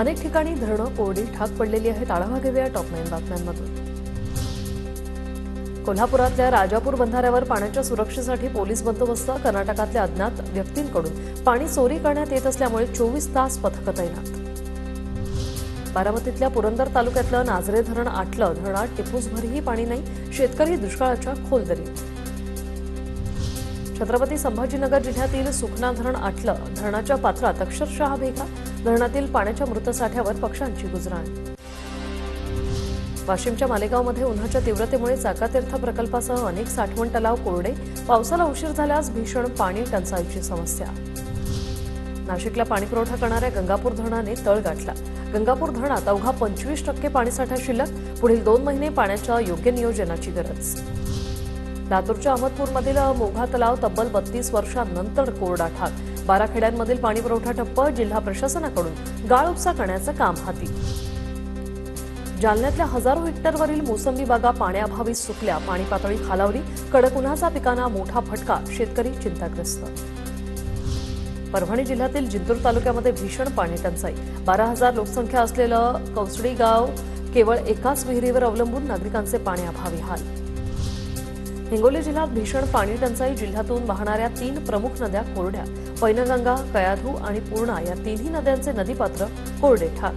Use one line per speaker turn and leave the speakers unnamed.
अनेक ठिकाणी धरणं कोरडी ठाक पडलेली आहेत। आढावा घेऊया टॉप 9 बातम्यांमधून। कोल्हापुरातल्या राजापूर बंधाऱ्यावर पाण्याच्या सुरक्षेसाठी पोलीस बंदोबस्त। कर्नाटकातल्या अज्ञात व्यक्तींकडून पाणी चोरी करण्यात येत असल्यामुळे 24 तास पथकं तैनात। बारामतीतल्या पुरंदर तालुक्यातलं नाझरे धरण आटलं। धरणात टिपूसभरही पाणी नाही। शेतकरी दुष्काळाच्या खोलदरीत। छत्रपती संभाजीनगर जिल्ह्यातील सुखना धरण आटलं। धरणाच्या पात्रात अक्षरशः भेगा। धरणातील पाण्याच्या मृत साठ्यावर पक्ष्यांची गुजराण। वाशिमच्या मालेगावमध्ये उन्हाच्या तीव्रतेमुळे चाकातीर्थ प्रकल्पासह अनेक साठवण तलाव कोरडे। पावसाला उशीर झाल्यास भीषण पाणी टंचाईची समस्या। नाशिकला पाणीपुरवठा करणाऱ्या गंगापूर धरणाने तळ गाठला। गंगापूर धरणात अवघा 25% पाणीसाठा शिल्लक। पुढील 2 महिने पाण्याच्या योग्य नियोजनाची गरज। लातूरच्या अहमदपूरमधील मोघा तलाव तब्बल 32 वर्षांनंतर कोरडा ठाक। 12 खेड्यांमधील पाणीपुरवठा ठप्प। जिल्हा प्रशासनाकडून गाळ उपसा करण्याचं काम हाती। जालन्यातल्या हजारो हेक्टरवरील मोसंबी बागा पाण्याअभावी सुकल्या। पाणी पातळी खालावली। कडक उन्हाचा पिकांना मोठा फटका। शेतकरी चिंताग्रस्त। परभणी जिल्ह्यातील जिंतूर तालुक्यामध्ये भीषण पाणी टंचाई। 12,000 लोकसंख्या असलेलं कौसडी गाव केवळ एकाच विहिरीवर अवलंबून। नागरिकांचे पाण्याअभावी हाल। हिंगोली जिल्ह्यात भीषण पाणी टंचाई। जिल्ह्यातून वाहणाऱ्या 3 प्रमुख नद्या कोरड्या। पैनगंगा, कयाधू आणि पूर्णा या 3ही नद्यांचे नदीपात्र कोरडे ठाक।